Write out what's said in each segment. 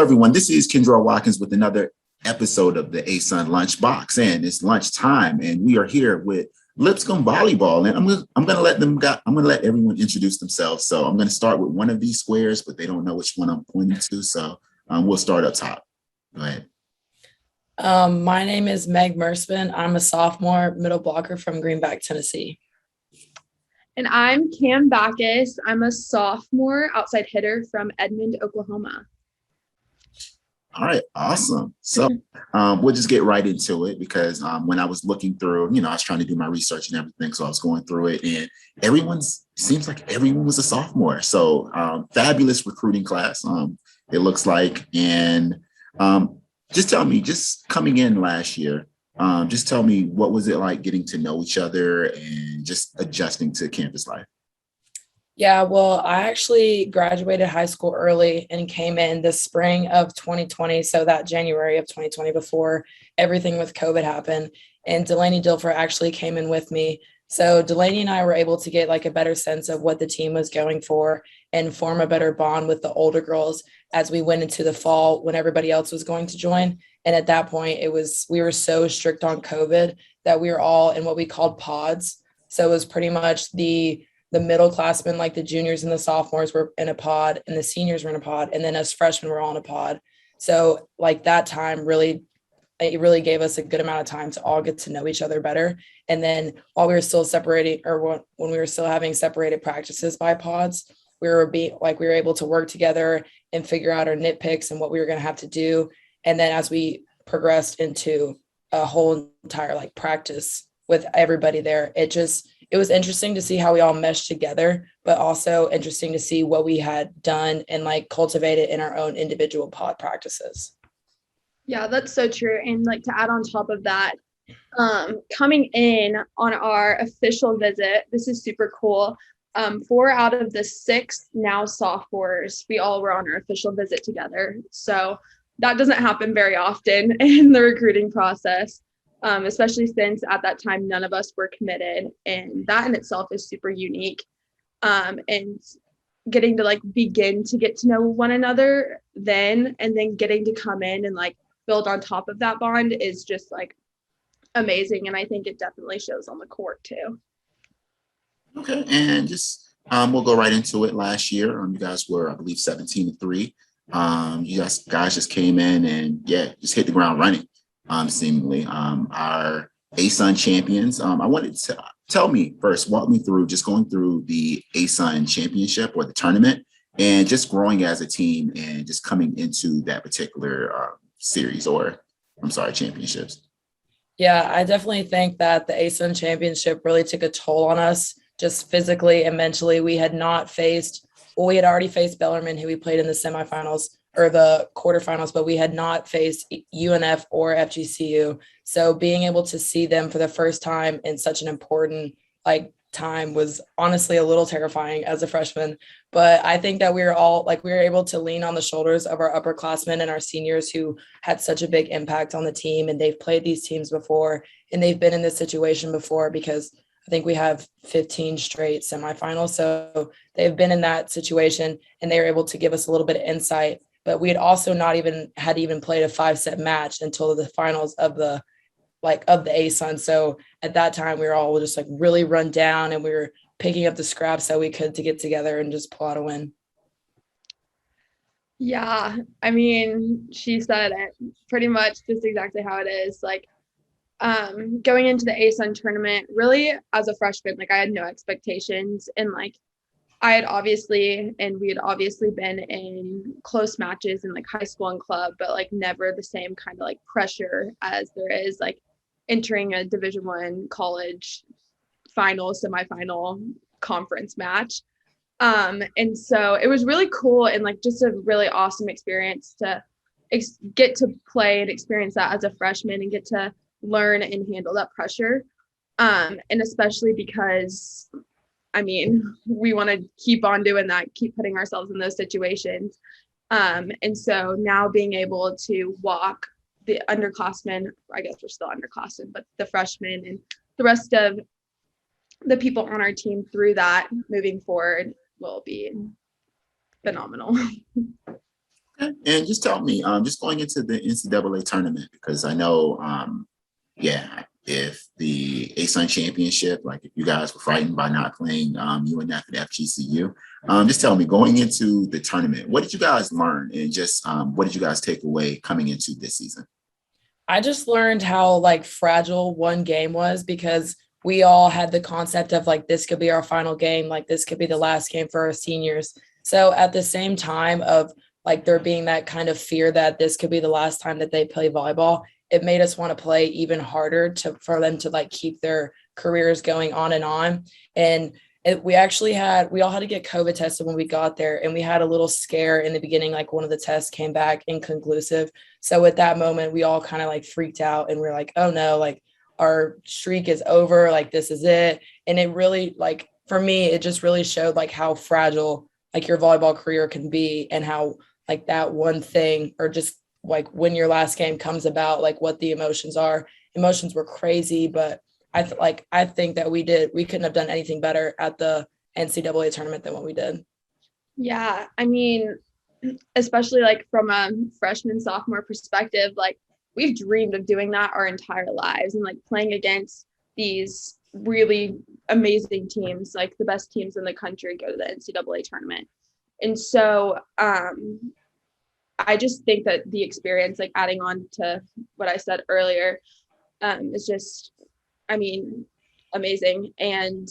Hello, everyone. This is Kendra Watkins with another episode of the ASUN Lunchbox, and it's lunchtime, and we are here with Lipscomb Volleyball, and I'm gonna let everyone introduce themselves. So I'm gonna start with one of these squares, but they don't know which one I'm pointing to. So we'll start up top. Go ahead. My name is Meg Mersman. I'm a sophomore middle blocker from Greenback, Tennessee. And I'm Kamryn Bacus. I'm a sophomore outside hitter from Edmond, Oklahoma. All right, awesome. So we'll just get right into it because when I was looking through, I was trying to do my research and everything. So I was going through it and seems like everyone was a sophomore. So fabulous recruiting class, it looks like. And just tell me, just coming in last year, just tell me, what was it like getting to know each other and just adjusting to campus life? Yeah, well, I actually graduated high school early and came in the spring of 2020. So that January of 2020, before everything with COVID happened. And Delaney Dilfer actually came in with me. So Delaney and I were able to get like a better sense of what the team was going for and form a better bond with the older girls as we went into the fall when everybody else was going to join. And at that point, we were so strict on COVID that we were all in what we called pods. So it was pretty much the middle classmen, like the juniors and the sophomores, were in a pod and the seniors were in a pod. And then us freshmen were all in a pod. So like that time it really gave us a good amount of time to all get to know each other better. And then while we were still separating, or when we were still having separated practices by pods, we were able to work together and figure out our nitpicks and what we were going to have to do. And then as we progressed into a whole entire like practice with everybody there, it was interesting to see how we all meshed together, but also interesting to see what we had done and like cultivated in our own individual pod practices. Yeah, that's so true. And like to add on top of that, coming in on our official visit, this is super cool. 4 out of the 6 now sophomores, we all were on our official visit together. So that doesn't happen very often in the recruiting process. Especially since at that time, none of us were committed. And that in itself is super unique. And getting to like begin to get to know one another then, and then getting to come in and like build on top of that bond is just like amazing. And I think it definitely shows on the court too. Okay, and just we'll go right into it. Last year, you guys were, I believe, 17-3. You guys just came in and just hit the ground running. Seemingly, our ASUN champions. I wanted to walk me through just going through the ASUN Championship or the tournament and just growing as a team and just coming into that particular championships. Yeah, I definitely think that the ASUN Championship really took a toll on us just physically and mentally. We had already faced Bellarmine, who we played in the semifinals or the quarterfinals, but we had not faced UNF or FGCU. So being able to see them for the first time in such an important time was honestly a little terrifying as a freshman. But I think that we were able to lean on the shoulders of our upperclassmen and our seniors who had such a big impact on the team, and they've played these teams before and they've been in this situation before because I think we have 15 straight semifinals. So they've been in that situation and they were able to give us a little bit of insight. But we had also not even played a 5-set match until the finals of the ASUN. So at that time, we were all just like really run down and we were picking up the scraps that we could to get together and just pull out a win. Yeah, I mean, she said it pretty much just exactly how it is. Like going into the ASUN tournament, really as a freshman, like I had no expectations, and like we had obviously been in close matches in like high school and club, but like never the same kind of like pressure as there is like entering a Division I college final, semifinal conference match. And so it was really cool and like just a really awesome experience to get to play and experience that as a freshman and get to learn and handle that pressure. And especially because I mean, we want to keep on doing that, keep putting ourselves in those situations. And so now being able to walk the underclassmen, I guess we're still underclassmen, but the freshmen and the rest of the people on our team through that moving forward will be phenomenal. Okay. And just tell me, just going into the NCAA tournament, because I know, if the ASUN Championship, like if you guys were frightened by not playing UNF and FGCU, just tell me, going into the tournament, what did you guys learn, and just what did you guys take away coming into this season? I just learned how like fragile one game was, because we all had the concept of like, this could be our final game, like this could be the last game for our seniors. So at the same time of like there being that kind of fear that this could be the last time that they play volleyball, it made us want to play even harder for them to like keep their careers going on and on. And we all had to get COVID tested when we got there, and we had a little scare in the beginning, like one of the tests came back inconclusive. So at that moment, we all kind of like freaked out, and we're like, oh no, like our streak is over, like this is it. And it really, like for me, it just really showed like how fragile like your volleyball career can be, and how like that one thing, or just like when your last game comes about, like what the emotions are. Emotions were crazy, but I think that we couldn't have done anything better at the NCAA tournament than what we did. Yeah, I mean, especially like from a freshman sophomore perspective, like we've dreamed of doing that our entire lives, and like playing against these really amazing teams, like the best teams in the country go to the NCAA tournament. And so I just think that the experience, like adding on to what I said earlier, is just, I mean, amazing. And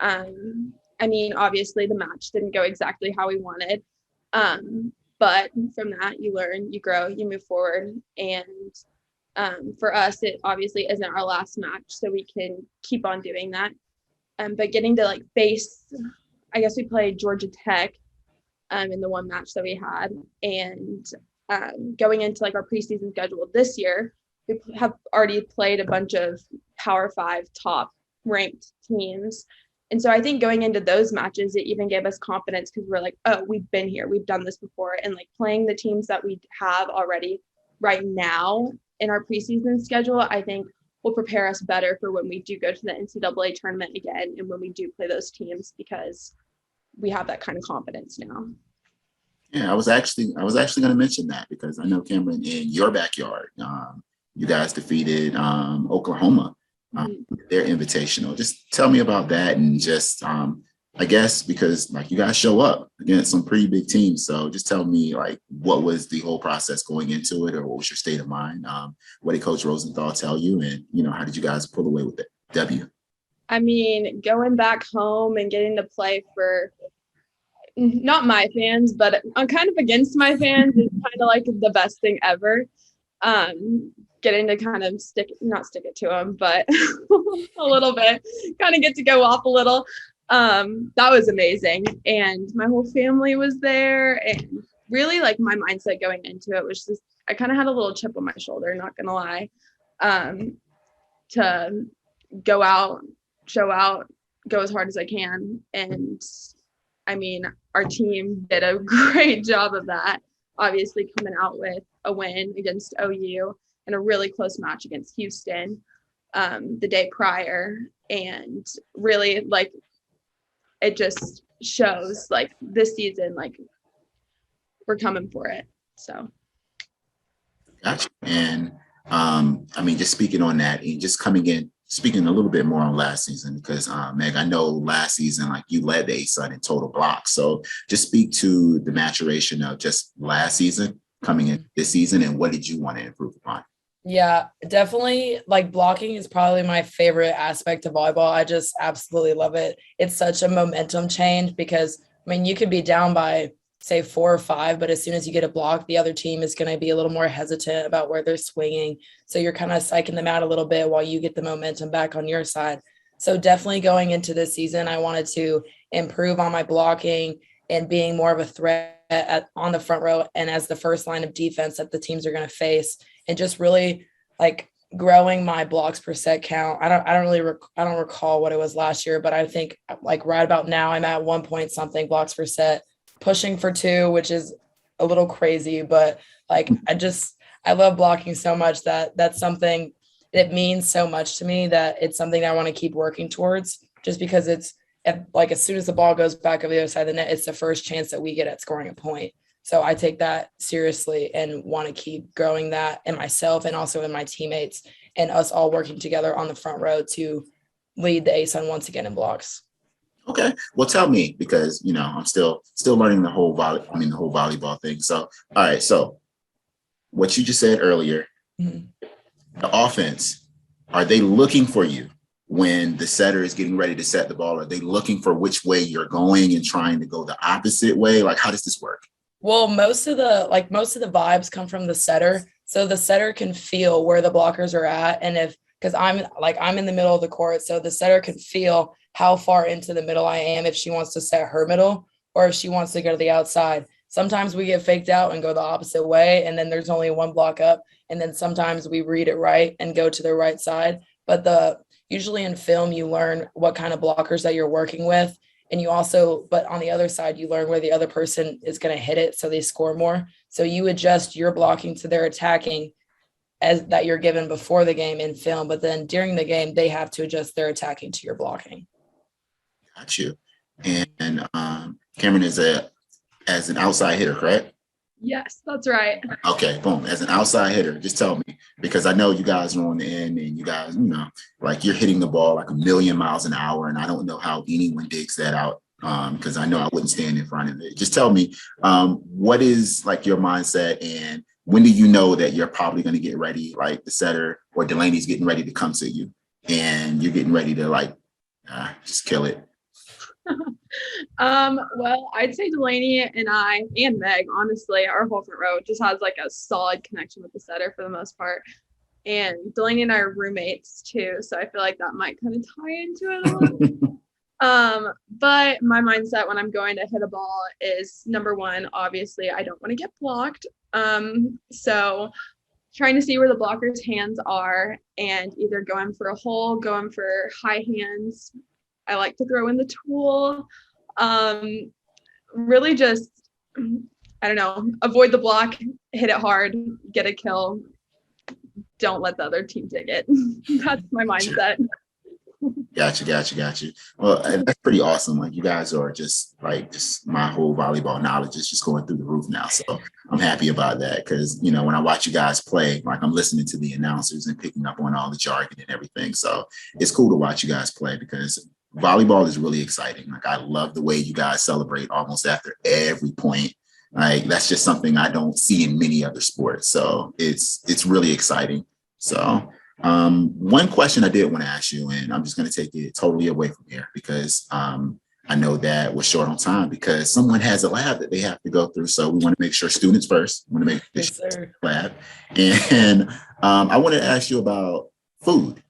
I mean, obviously the match didn't go exactly how we wanted. But from that, you learn, you grow, you move forward. And for us, it obviously isn't our last match, so we can keep on doing that. But getting to like face, I guess we played Georgia Tech in the one match that we had. And going into like our preseason schedule this year, we have already played a bunch of Power 5 top ranked teams. And so I think going into those matches, it even gave us confidence, because we're like, oh, we've been here, we've done this before. And like playing the teams that we have already right now in our preseason schedule, I think will prepare us better for when we do go to the NCAA tournament again, and when we do play those teams, because we have that kind of confidence now. Yeah, I was actually going to mention that, because I know, Kamryn, in your backyard, you guys defeated Oklahoma, their invitational. Just tell me about that, and just I guess because like you guys show up against some pretty big teams, so just tell me like what was the whole process going into it, or what was your state of mind? What did Coach Rosenthal tell you, and how did you guys pull away with the W? I mean, going back home and getting to play for not my fans, but I'm kind of against my fans is kind of like the best thing ever. Getting to kind of not stick it to them, but a little bit, kind of get to go off a little. That was amazing. And my whole family was there, and really like my mindset going into it was just, I kind of had a little chip on my shoulder, not gonna lie, to go out, show out, go as hard as I can. And I mean, our team did a great job of that, obviously coming out with a win against OU and a really close match against Houston the day prior. And really, like, it just shows, like, this season, like, we're coming for it. So. Gotcha. And I mean, just speaking on that, and just speaking a little bit more on last season, because Meg, I know last season, like, you led the ASUN in total blocks. So just speak to the maturation of just last season coming in this season, and what did you want to improve upon? Yeah, definitely. Like, blocking is probably my favorite aspect of volleyball. I just absolutely love it. It's such a momentum change, because I mean, you could be down by say 4 or 5, but as soon as you get a block, the other team is going to be a little more hesitant about where they're swinging. So you're kind of psyching them out a little bit while you get the momentum back on your side. So definitely going into this season, I wanted to improve on my blocking and being more of a threat on the front row and as the first line of defense that the teams are going to face, and just really like growing my blocks per set count. I don't recall what it was last year, but I think like right about now I'm at 1 point something blocks per set, pushing for 2, which is a little crazy, but like I love blocking so much that that's something that means so much to me, that it's something that I want to keep working towards, just because it's like as soon as the ball goes back over the other side of the net, it's the first chance that we get at scoring a point. So I take that seriously and want to keep growing that in myself and also in my teammates and us all working together on the front row to lead the ASUN once again in blocks. Okay. Well, tell me, because, I'm still learning the whole volleyball thing. So, all right. So what you just said earlier, Mm-hmm. the offense, are they looking for you when the setter is getting ready to set the ball? Are they looking for which way you're going and trying to go the opposite way? Like, how does this work? Well, most of the vibes come from the setter. So the setter can feel where the blockers are at. And because I'm in the middle of the court, so the setter can feel how far into the middle I am if she wants to set her middle or if she wants to go to the outside. Sometimes we get faked out and go the opposite way, and then there's only one block up. And then sometimes we read it right and go to the right side. But usually in film, you learn what kind of blockers that you're working with. And you also, but on the other side, you learn where the other person is going to hit it so they score more. So you adjust your blocking to their attacking as that you're given before the game in film. But then during the game, they have to adjust their attacking to your blocking. Got you. And Kamryn is as an outside hitter, correct? Yes, that's right. Okay, boom. As an outside hitter, just tell me, because I know you guys are on the end and you guys, like you're hitting the ball like a million miles an hour. And I don't know how anyone digs that out because I know I wouldn't stand in front of it. Just tell me, what is like your mindset and when do you know that you're probably going to get ready, like the setter or Delaney's getting ready to come to you and you're getting ready to just kill it? Well, I'd say Delaney and I and Meg, honestly, our whole front row just has like a solid connection with the setter for the most part. And Delaney and I are roommates too, so I feel like that might kind of tie into it a little. But my mindset when I'm going to hit a ball is number one, obviously, I don't want to get blocked. So trying to see where the blocker's hands are and either going for a hole, going for high hands. I like to throw in the tool. Really just, I don't know, avoid the block, hit it hard, get a kill. Don't let the other team take it. That's my mindset. Got you. Well, that's pretty awesome. Like you guys are just my whole volleyball knowledge is just going through the roof now. So I'm happy about that because, when I watch you guys play, like I'm listening to the announcers and picking up on all the jargon and everything. So it's cool to watch you guys play because volleyball is really exciting. Like I love the way you guys celebrate almost after every point. Like that's just something I don't see in many other sports. So it's really exciting. So one question I did want to ask you, and I'm just going to take it totally away from here because I know that we're short on time because someone has a lab that they have to go through. So we want to make sure students first. We want to make sure lab. And I want to ask you about food.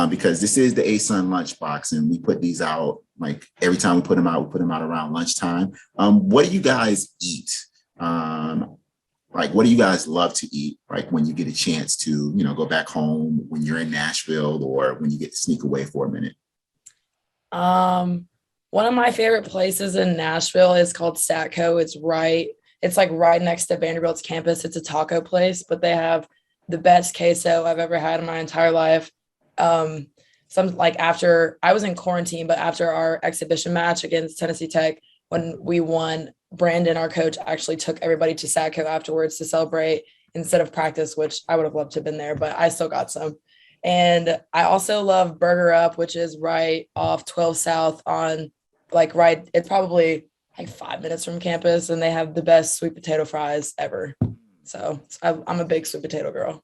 Because this is the ASUN lunchbox, and we put these out like every time we put them out around lunchtime. What do you guys eat? What do you guys love to eat? Like when you get a chance to, go back home when you're in Nashville or when you get to sneak away for a minute. One of my favorite places in Nashville is called Satco. It's right next to Vanderbilt's campus. It's a taco place, but they have the best queso I've ever had in my entire life. After I was in quarantine, but after our exhibition match against Tennessee Tech, when we won, Brandon, our coach, actually took everybody to Satco afterwards to celebrate instead of practice, which I would have loved to have been there, but I still got some. And I also love Burger Up, which is right off 12 South it's probably like 5 minutes from campus, and they have the best sweet potato fries ever. So I'm a big sweet potato girl.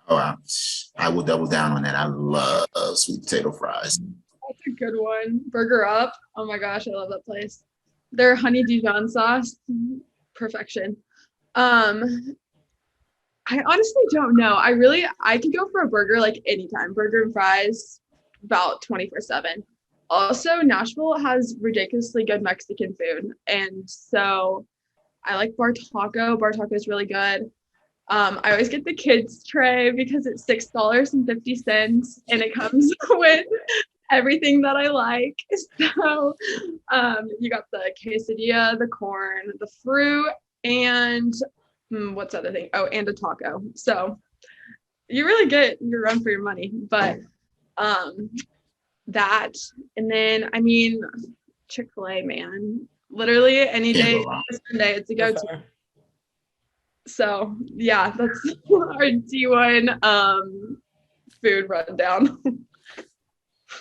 Oh, I will double down on that. I love sweet potato fries. That's a good one. Burger Up. Oh my gosh, I love that place. Their honey Dijon sauce, perfection. I honestly don't know. I could go for a burger like anytime. Burger and fries, about 24/7. Also, Nashville has ridiculously good Mexican food, and so I like Bar Taco. Bar Taco is really good. I always get the kids tray because it's $6.50 and it comes with everything that I like. So you got the quesadilla, the corn, the fruit, and what's the other thing? Oh, and a taco. So you really get your run for your money. But that, and then Chick-fil-A, man. Literally any day, Sunday, it's a go-to. So yeah, that's our D1 food rundown.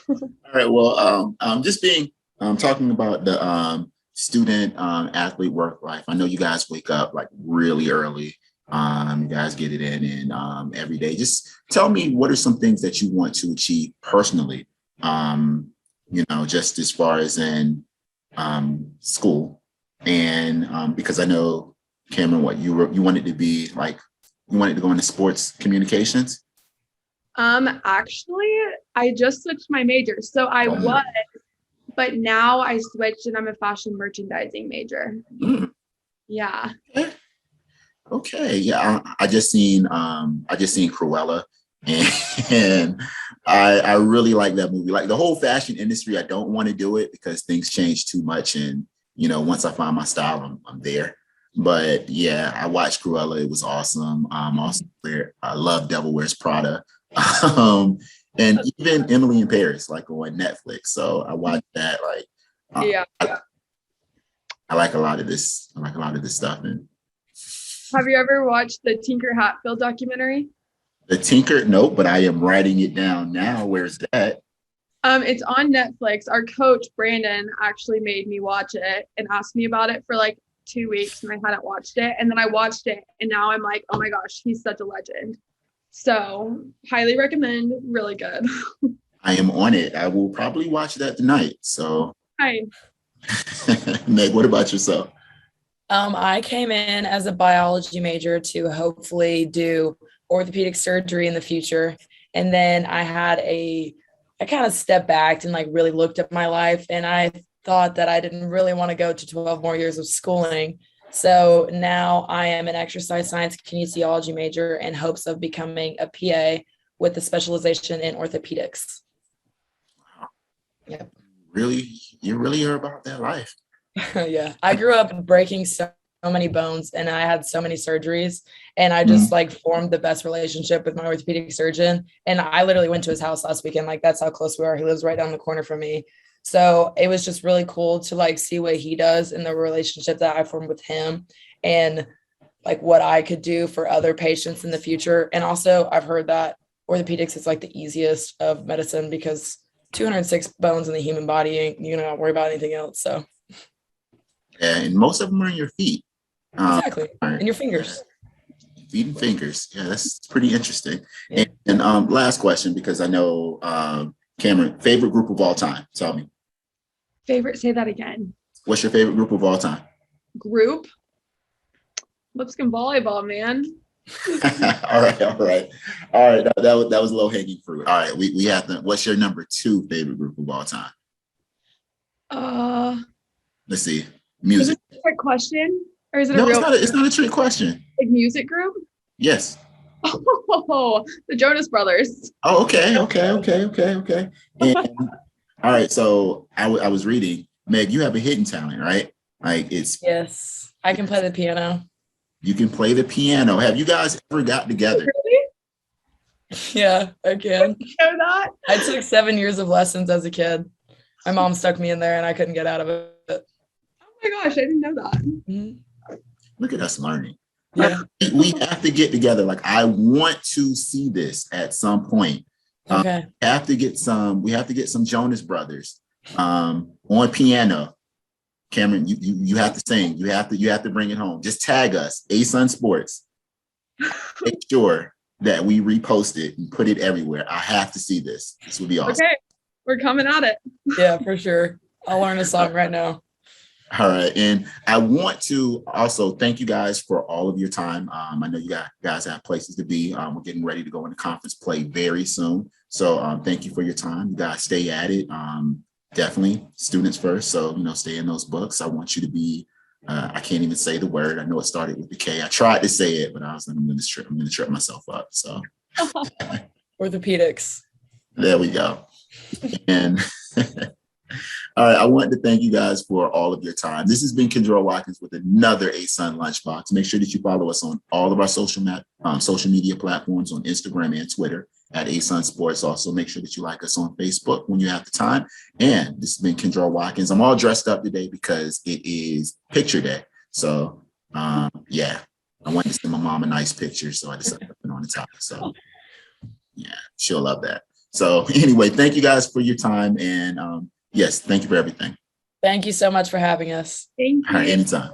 All right. Well, just being talking about the student athlete work life. I know you guys wake up like really early. You guys get it in and every day. Just tell me, what are some things that you want to achieve personally? Just as far as in school, and because I know, Kamryn, what you wanted to be like, you wanted to go into sports communications. Actually, I just switched my major. So I was, but now I switched and I'm a fashion merchandising major. Yeah. Okay. Yeah. I just seen Cruella, and I really like that movie. Like the whole fashion industry, I don't want to do it because things change too much. And, once I find my style, I'm there. But yeah, I watched Cruella. It was awesome. Also, I love Devil Wears Prada. And even Emily in Paris, like on Netflix. So I watched that. Like, Yeah. I like a lot of this. I like a lot of this stuff. And Have you ever watched the Tinker Hatfield documentary? the Tinker, nope, but I am writing it down now. Where's that? It's on Netflix. Our coach Brandon actually made me watch it and asked me about it for like 2 weeks, and I hadn't watched it. And then I watched it, and now I'm like, oh my gosh, he's such a legend. So highly recommend. Really good. I am on it. I will probably watch that tonight. So, Hi. Meg, what about yourself? I came in as a biology major to hopefully do orthopedic surgery in the future. And then I kind of stepped back and like really looked at my life, and I thought that I didn't really want to go to 12 more years of schooling. So now I am an exercise science kinesiology major in hopes of becoming a PA with a specialization in orthopedics. Wow. Yep. You really are about that life. Yeah. I grew up breaking so many bones, and I had so many surgeries, and I just like formed the best relationship with my orthopedic surgeon. And I literally went to his house last weekend. Like, that's how close we are. He lives right down the corner from me. So it was just really cool to like see what he does and the relationship that I formed with him, and like what I could do for other patients in the future. And also I've heard that orthopedics is like the easiest of medicine because 206 bones in the human body, and you don't worry about anything else. So Yeah, and most of them are in your feet. exactly. And your fingers. Feet and fingers. Yeah, that's pretty interesting. Yeah. And last question, because I know, Kamryn, favorite group of all time. Tell me. Favorite, say that again. What's your favorite group of all time? Group? Lipscomb Volleyball, man. All right. That was low hanging fruit. All right, we have to. What's your number 2 favorite group of all time? Let's see. Music. Is it a trick question, or is it No, a real? it's not a trick question. Like music group? Yes. Oh, the Jonas Brothers. Oh, okay. And, all right. So I was reading, Meg, you have a hidden talent, right? Like Yes, I can play the piano. You can play the piano. Have you guys ever got together? Really? Yeah, I can. You know that? I took 7 years of lessons as a kid. My mom stuck me in there and I couldn't get out of it. Oh my gosh, I didn't know that. Mm-hmm. Look at us learning. Yeah. We have to get together. Like, I want to see this at some point. Okay. We have to get some Jonas Brothers on piano. Kamryn, you have to sing. You have to bring it home. Just tag us, ASUN Sports. Make sure that we repost it and put it everywhere. I have to see this. This would be awesome. Okay, we're coming at it. Yeah, for sure. I'll learn a song right now. All right. And I want to also thank you guys for all of your time. I know you guys have places to be. We're getting ready to go into conference play very soon. So thank you for your time. You guys stay at it. Definitely students first. So, stay in those books. I want you to be, I can't even say the word. I know it started with the K. I tried to say it, but I was like, I'm going to trip myself up. So Orthopedics. There we go. And all right, I want to thank you guys for all of your time. This has been Kendra Watkins with another ASUN Lunchbox. Make sure that you follow us on all of our social media platforms on Instagram and Twitter at ASUN Sports. Also, make sure that you like us on Facebook when you have the time. And this has been Kendra Watkins. I'm all dressed up today because it is picture day. So, yeah. I wanted to send my mom a nice picture, so I decided to put it on the top. So yeah, she'll love that. So anyway, thank you guys for your time. And yes, thank you for everything. Thank you so much for having us. Thank you. All right, anytime.